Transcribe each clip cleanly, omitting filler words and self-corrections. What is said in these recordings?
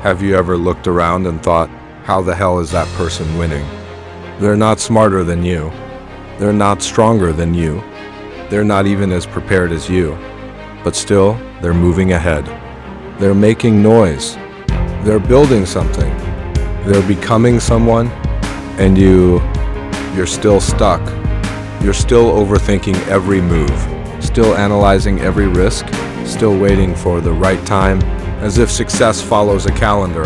Have you ever looked around and thought, how the hell is that person winning? They're not smarter than you. They're not stronger than you. They're not even as prepared as you. But still, they're moving ahead. They're making noise. They're building something. They're becoming someone, and you're still stuck. You're still overthinking every move, still analyzing every risk, still waiting for the right time, as if success follows a calendar.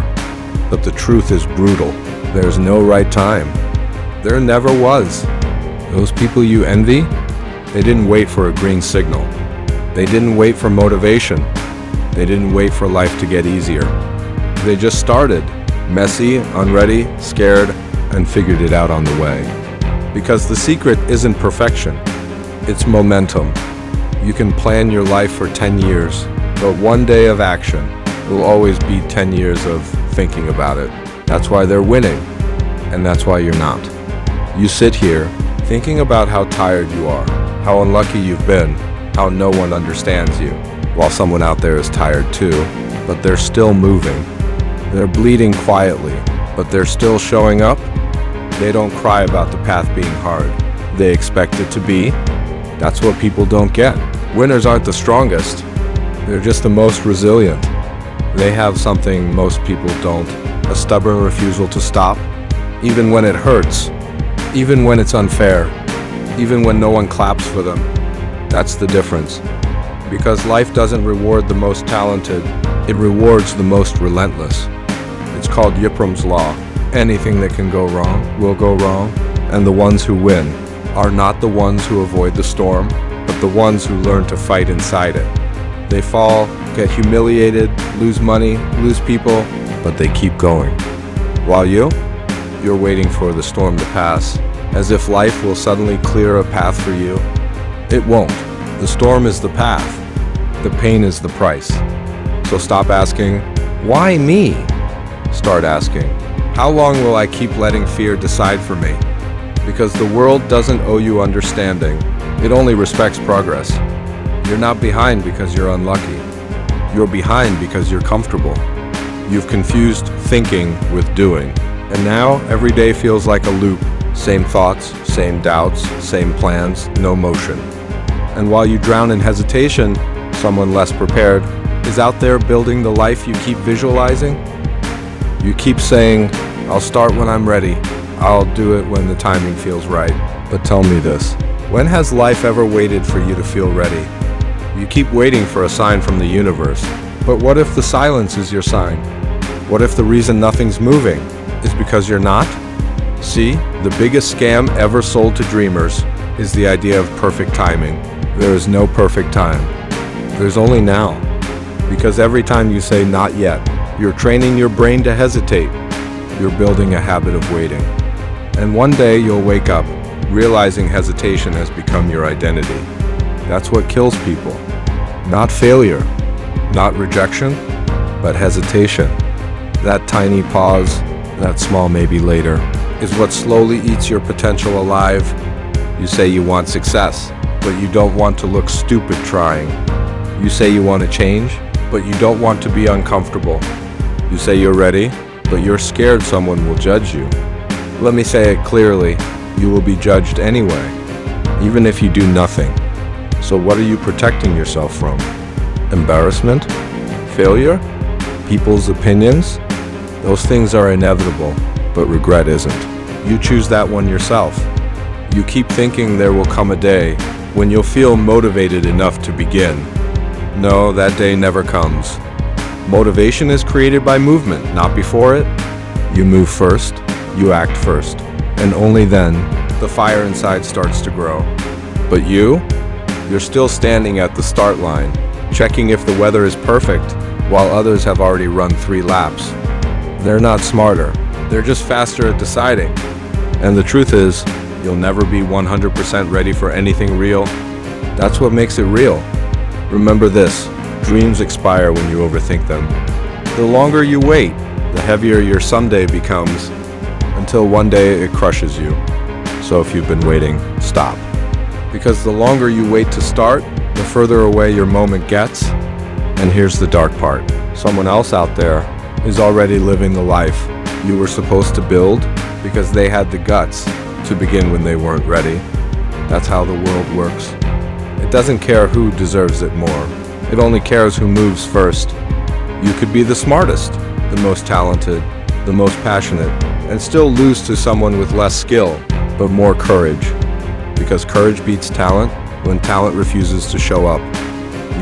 But the truth is brutal. There's no right time. There never was. Those people you envy, they didn't wait for a green signal. They didn't wait for motivation. They didn't wait for life to get easier. They just started, messy, unready, scared, and figured it out on the way. Because the secret isn't perfection, it's momentum. You can plan your life for 10 years, but one day of action will always beat 10 years of thinking about it. That's why they're winning, and that's why you're not. You sit here thinking about how tired you are, how unlucky you've been, how no one understands you, while someone out there is tired too, but they're still moving. They're bleeding quietly, but they're still showing up. They don't cry about the path being hard. They expect it to be. That's what people don't get. Winners aren't the strongest. They're just the most resilient. They have something most people don't, a stubborn refusal to stop, even when it hurts, even when it's unfair, even when no one claps for them. That's the difference. Because life doesn't reward the most talented, it rewards the most relentless. It's called Yipram's Law. Anything that can go wrong will go wrong, and the ones who win are not the ones who avoid the storm, but the ones who learn to fight inside it. They fall, get humiliated, lose money, lose people, but they keep going. While you're waiting for the storm to pass, as if life will suddenly clear a path for you. It won't. The storm is the path. The pain is the price. So stop asking, why me? Start asking, how long will I keep letting fear decide for me? Because the world doesn't owe you understanding. It only respects progress. You're not behind because you're unlucky. You're behind because you're comfortable. You've confused thinking with doing. And now every day feels like a loop. Same thoughts, same doubts, same plans, no motion. And while you drown in hesitation, someone less prepared is out there building the life you keep visualizing. You keep saying, I'll start when I'm ready. I'll do it when the timing feels right. But tell me this, when has life ever waited for you to feel ready? You keep waiting for a sign from the universe. But what if the silence is your sign? What if the reason nothing's moving is because you're not? See, the biggest scam ever sold to dreamers is the idea of perfect timing. There is no perfect time. There's only now. Because every time you say not yet, you're training your brain to hesitate. You're building a habit of waiting. And one day you'll wake up, realizing hesitation has become your identity. That's what kills people. Not failure, not rejection, but hesitation. That tiny pause, that small maybe later, is what slowly eats your potential alive. You say you want success, but you don't want to look stupid trying. You say you want to change, but you don't want to be uncomfortable. You say you're ready, but you're scared someone will judge you. Let me say it clearly, you will be judged anyway, even if you do nothing. So what are you protecting yourself from? Embarrassment? Failure? People's opinions? Those things are inevitable, but regret isn't. You choose that one yourself. You keep thinking there will come a day when you'll feel motivated enough to begin. No, that day never comes. Motivation is created by movement, not before it. You move first, you act first, and only then the fire inside starts to grow. But you're still standing at the start line, checking if the weather is perfect, while others have already run 3 laps. They're not smarter, they're just faster at deciding. And the truth is, you'll never be 100% ready for anything real. That's what makes it real. Remember this, dreams expire when you overthink them. The longer you wait, the heavier your someday becomes, until one day it crushes you. So if you've been waiting, stop. Because the longer you wait to start, the further away your moment gets. And here's the dark part. Someone else out there is already living the life you were supposed to build because they had the guts to begin when they weren't ready. That's how the world works. It doesn't care who deserves it more. It only cares who moves first. You could be the smartest, the most talented, the most passionate, and still lose to someone with less skill, but more courage. Because courage beats talent when talent refuses to show up.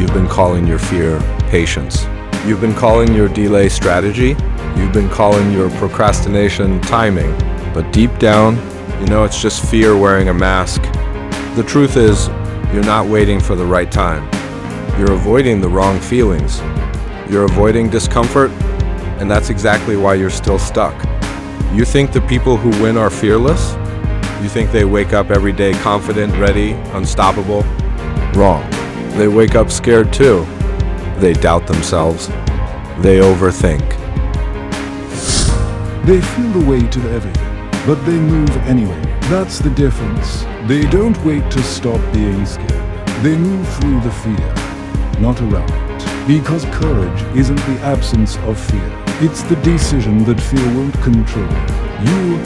You've been calling your fear patience. You've been calling your delay strategy. You've been calling your procrastination timing. But deep down, you know it's just fear wearing a mask. The truth is, you're not waiting for the right time. You're avoiding the wrong feelings. You're avoiding discomfort, and that's exactly why you're still stuck. You think the people who win are fearless? You think they wake up every day confident, ready, unstoppable? Wrong. They wake up scared too. They doubt themselves. They overthink. They feel the weight of everything, but they move anyway. That's the difference. They don't wait to stop being scared. They move through the fear, not around it. Because courage isn't the absence of fear. It's the decision that fear won't control. You,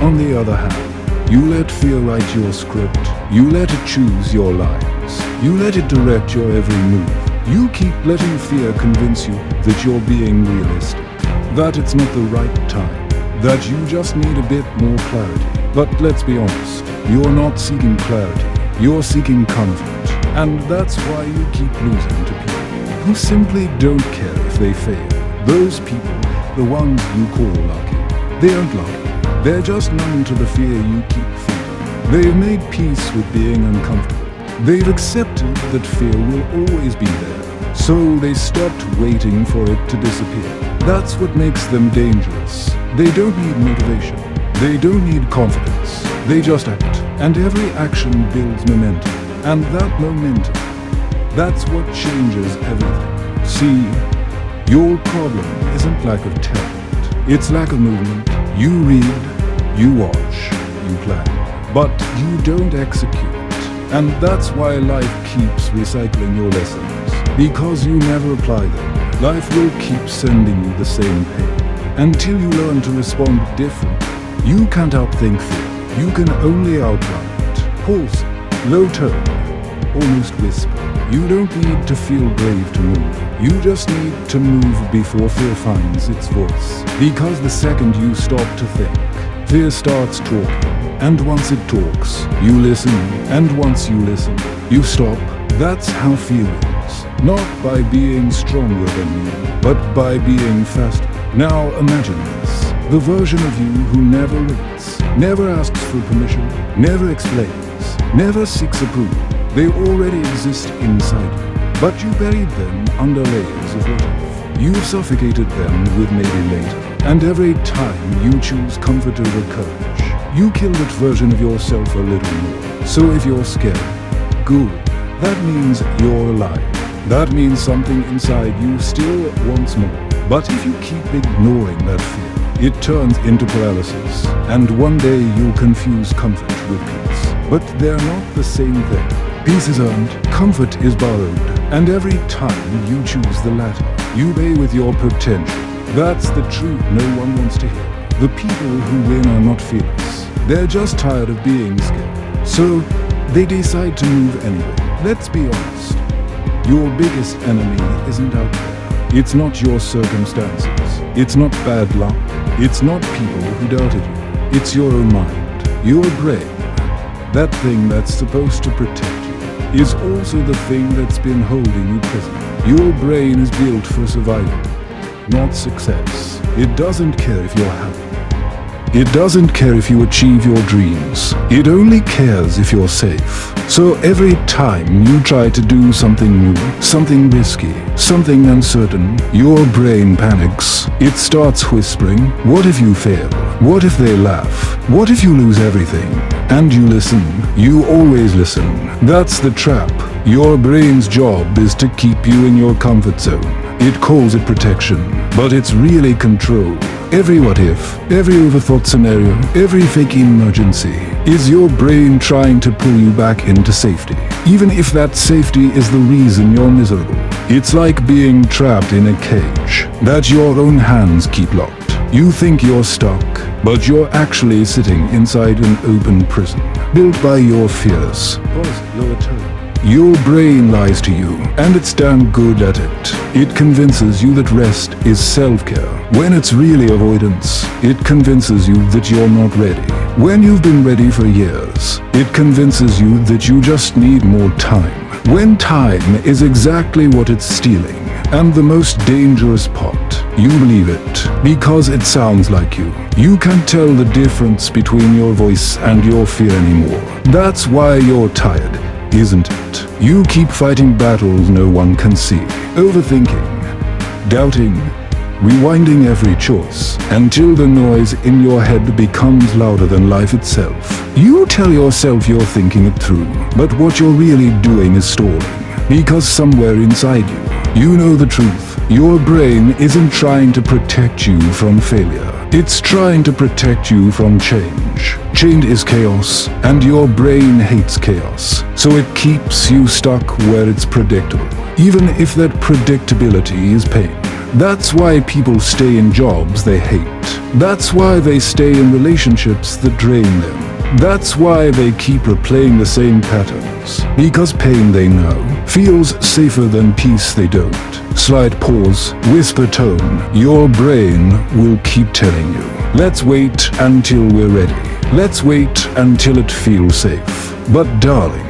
on the other hand, you let fear write your script. You let it choose your lines. You let it direct your every move. You keep letting fear convince you that you're being realistic, that it's not the right time, that you just need a bit more clarity. But let's be honest, you're not seeking clarity, you're seeking comfort. And that's why you keep losing to people who simply don't care if they fail. Those people, the ones you call lucky, they aren't lucky. They're just numb to the fear you keep feeling. They've made peace with being uncomfortable. They've accepted that fear will always be there, so they stopped waiting for it to disappear. That's what makes them dangerous. They don't need motivation. They don't need confidence. They just act. And every action builds momentum. And that momentum, that's what changes everything. See, your problem isn't lack of talent. It's lack of movement. You read, you watch, you plan, but you don't execute. And that's why life keeps recycling your lessons. Because you never apply them, life will keep sending you the same pain. Until you learn to respond differently. You can't outthink fear. You can only outrun it. Pause, low tone, almost whisper. You don't need to feel brave to move. You just need to move before fear finds its voice. Because the second you stop to think, fear starts talking. And once it talks, you listen. And once you listen, you stop. That's how fear wins. Not by being stronger than you, but by being faster. Now imagine this. The version of you who never waits, never asks for permission, never explains, never seeks approval. They already exist inside you, but you buried them under layers of what if. You've suffocated them with maybe later. And every time you choose comfort over courage, you kill that version of yourself a little more. So if you're scared, good. That means you're alive. That means something inside you still wants more. But if you keep ignoring that fear, it turns into paralysis. And one day you'll confuse comfort with peace. But they're not the same thing. Peace is earned, comfort is borrowed. And every time you choose the latter, you pay with your potential. That's the truth no one wants to hear. The people who win are not fearless. They're just tired of being scared. So they decide to move anyway. Let's be honest. Your biggest enemy isn't out there. It's not your circumstances. It's not bad luck. It's not people who doubted you. It's your own mind, your brain. That thing that's supposed to protect you is also the thing that's been holding you prisoner. Your brain is built for survival, not success. It doesn't care if you're happy. It doesn't care if you achieve your dreams. It only cares if you're safe. So every time you try to do something new, something risky, something uncertain, your brain panics. It starts whispering, what if you fail? What if they laugh? What if you lose everything? And you listen. You always listen. That's the trap. Your brain's job is to keep you in your comfort zone. It calls it protection, but it's really control. Every what if, every overthought scenario, every fake emergency is your brain trying to pull you back into safety. Even if that safety is the reason you're miserable. It's like being trapped in a cage that your own hands keep locked. You think you're stuck, but you're actually sitting inside an open prison, built by your fears. Pause, lower tone. Your brain lies to you, and it's damn good at it. It convinces you that rest is self-care, when it's really avoidance. It convinces you that you're not ready, when you've been ready for years. It convinces you that you just need more time, when time is exactly what it's stealing. And the most dangerous part, you believe it because it sounds like you. You can't tell the difference between your voice and your fear anymore. That's why you're tired, isn't it? You keep fighting battles no one can see, overthinking, doubting, rewinding every choice, until the noise in your head becomes louder than life itself. You tell yourself you're thinking it through, but what you're really doing is stalling, because somewhere inside you, you know the truth. Your brain isn't trying to protect you from failure. It's trying to protect you from change. Change is chaos, and your brain hates chaos. So it keeps you stuck where it's predictable, even if that predictability is pain. That's why people stay in jobs they hate. That's why they stay in relationships that drain them. That's why they keep replaying the same patterns. Because pain they know feels safer than peace they don't. Slight pause, whisper tone. Your brain will keep telling you, let's wait until we're ready. Let's wait until it feels safe. But darling,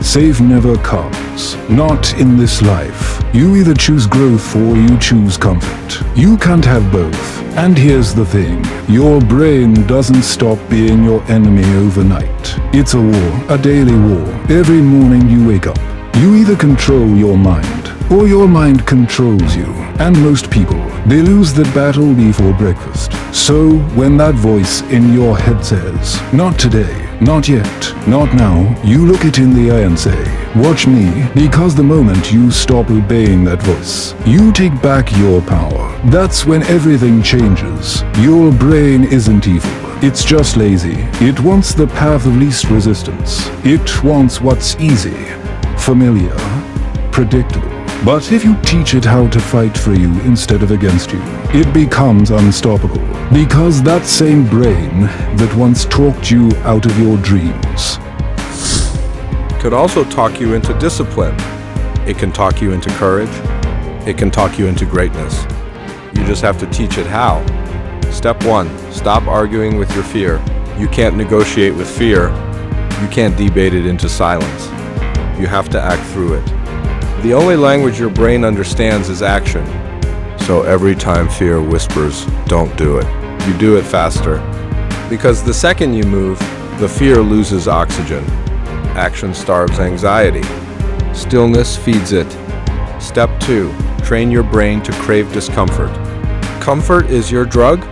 safe never comes. Not in this life. You either choose growth or you choose comfort. You can't have both. And here's the thing. Your brain doesn't stop being your enemy overnight. It's a war, a daily war. Every morning you wake up. You either control your mind, or your mind controls you. And most people, they lose the battle before breakfast. So, when that voice in your head says, not today, not yet, not now, you look it in the eye and say, watch me, because the moment you stop obeying that voice, you take back your power. That's when everything changes. Your brain isn't evil. It's just lazy. It wants the path of least resistance. It wants what's easy, familiar, predictable. But if you teach it how to fight for you instead of against you, it becomes unstoppable. Because that same brain that once talked you out of your dreams Could also talk you into discipline. It can talk you into courage. It can talk you into greatness. You just have to teach it how. Step 1, stop arguing with your fear. You can't negotiate with fear. You can't debate it into silence. You have to act through it. The only language your brain understands is action. So every time fear whispers, don't do it, you do it faster. Because the second you move, the fear loses oxygen. Action starves anxiety. Stillness feeds it. Step 2, train your brain to crave discomfort. Comfort is your drug.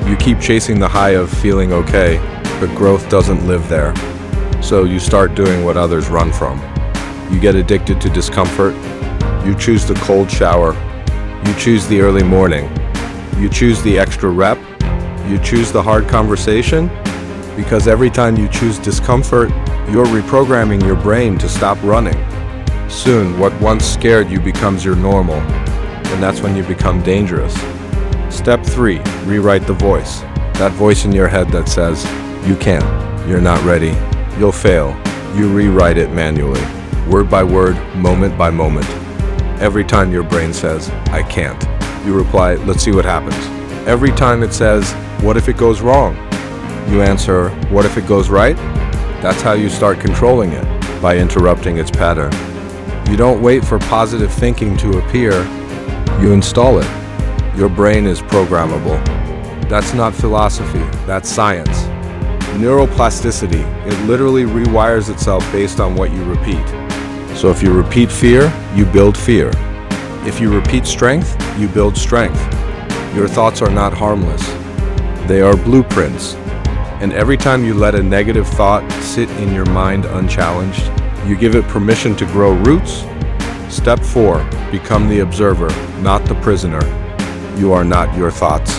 You keep chasing the high of feeling okay, but growth doesn't live there. So you start doing what others run from. You get addicted to discomfort. You choose the cold shower. You choose the early morning. You choose the extra rep. You choose the hard conversation. Because every time you choose discomfort, you're reprogramming your brain to stop running. Soon, what once scared you becomes your normal, and that's when you become dangerous. Step 3, rewrite the voice. That voice in your head that says, you can't, you're not ready, you'll fail. You rewrite it manually, word by word, moment by moment. Every time your brain says, I can't, you reply, let's see what happens. Every time it says, what if it goes wrong? You answer, what if it goes right? That's how you start controlling it, by interrupting its pattern. You don't wait for positive thinking to appear, you install it. Your brain is programmable. That's not philosophy, that's science. Neuroplasticity, it literally rewires itself based on what you repeat. So if you repeat fear, you build fear. If you repeat strength, you build strength. Your thoughts are not harmless. They are blueprints. And every time you let a negative thought sit in your mind unchallenged, you give it permission to grow roots. Step 4, become the observer, not the prisoner. You are not your thoughts.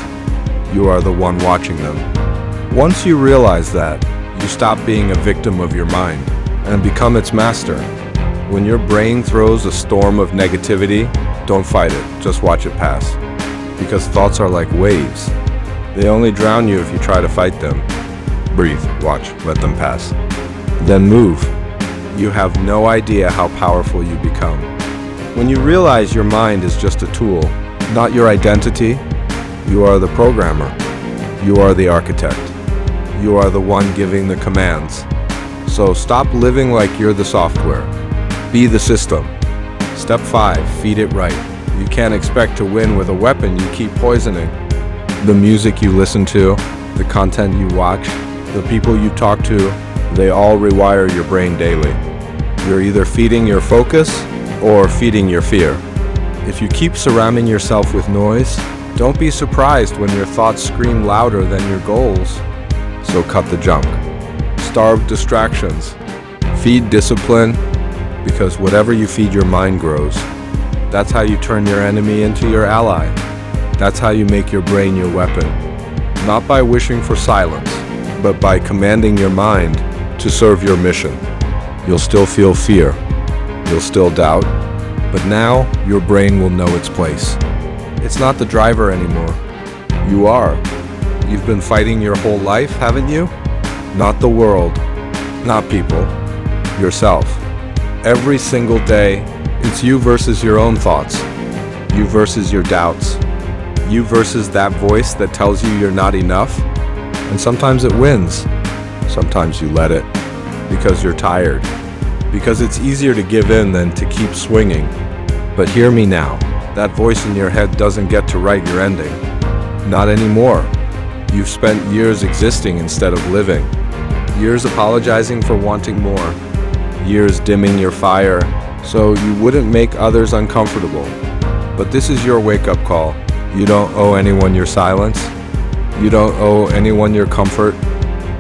You are the one watching them. Once you realize that, you stop being a victim of your mind and become its master. When your brain throws a storm of negativity, don't fight it, just watch it pass. Because thoughts are like waves. They only drown you if you try to fight them. Breathe, watch, let them pass. Then move. You have no idea how powerful you become. When you realize your mind is just a tool, not your identity, you are the programmer. You are the architect. You are the one giving the commands. So stop living like you're the software. Be the system. Step 5, feed it right. You can't expect to win with a weapon you keep poisoning. The music you listen to, the content you watch, the people you talk to, they all rewire your brain daily. You're either feeding your focus or feeding your fear. If you keep surrounding yourself with noise, don't be surprised when your thoughts scream louder than your goals. So cut the junk. Starve distractions. Feed discipline, because whatever you feed your mind grows. That's how you turn your enemy into your ally. That's how you make your brain your weapon. Not by wishing for silence, but by commanding your mind to serve your mission. You'll still feel fear. You'll still doubt. But now, your brain will know its place. It's not the driver anymore. You are. You've been fighting your whole life, haven't you? Not the world. Not people. Yourself. Every single day, it's you versus your own thoughts. You versus your doubts. You versus that voice that tells you you're not enough. And sometimes it wins. Sometimes you let it. Because you're tired. Because it's easier to give in than to keep swinging. But hear me now. That voice in your head doesn't get to write your ending. Not anymore. You've spent years existing instead of living. Years apologizing for wanting more. Years dimming your fire so you wouldn't make others uncomfortable. But this is your wake-up call. You don't owe anyone your silence. You don't owe anyone your comfort.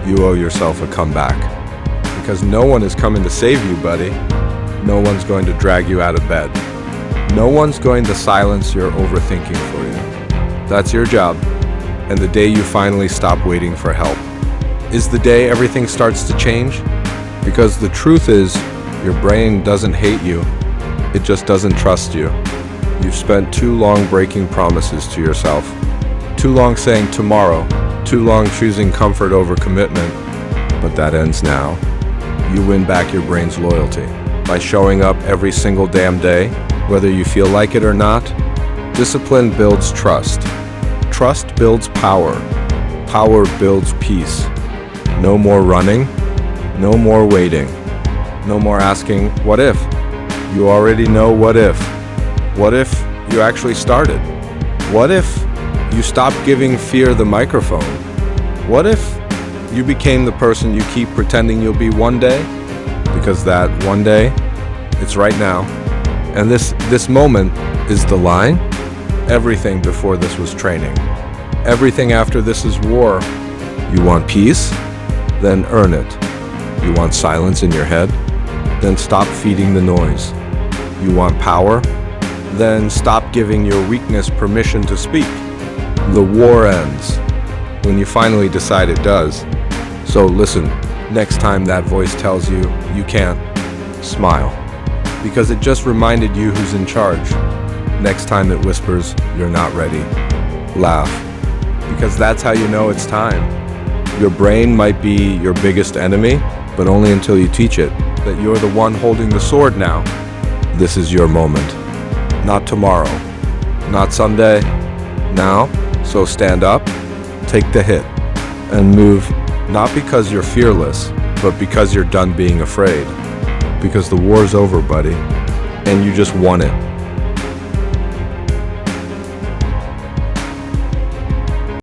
You owe yourself a comeback. Because no one is coming to save you, buddy. No one's going to drag you out of bed. No one's going to silence your overthinking for you. That's your job. And the day you finally stop waiting for help is the day everything starts to change. Because the truth is, your brain doesn't hate you. It just doesn't trust you. You've spent too long breaking promises to yourself. Too long saying tomorrow. Too long choosing comfort over commitment. But that ends now. You win back your brain's loyalty by showing up every single damn day, whether you feel like it or not. Discipline builds trust. Trust builds power. Power builds peace. No more running. No more waiting. No more asking, what if? You already know what if. What if you actually started? What if you stopped giving fear the microphone? What if you became the person you keep pretending you'll be one day? Because that one day, it's right now. And this moment is the line. Everything before this was training. Everything after this is war. You want peace? Then earn it. You want silence in your head? Then stop feeding the noise. You want power? Then stop giving your weakness permission to speak. The war ends when you finally decide it does. So listen, next time that voice tells you you can't, smile. Because it just reminded you who's in charge. Next time it whispers you're not ready, laugh. Because that's how you know it's time. Your brain might be your biggest enemy, but only until you teach it that you're the one holding the sword now. This is your moment. Not tomorrow. Not someday. Now. So stand up, take the hit, and move, not because you're fearless, but because you're done being afraid. Because the war's over, buddy, and you just won it.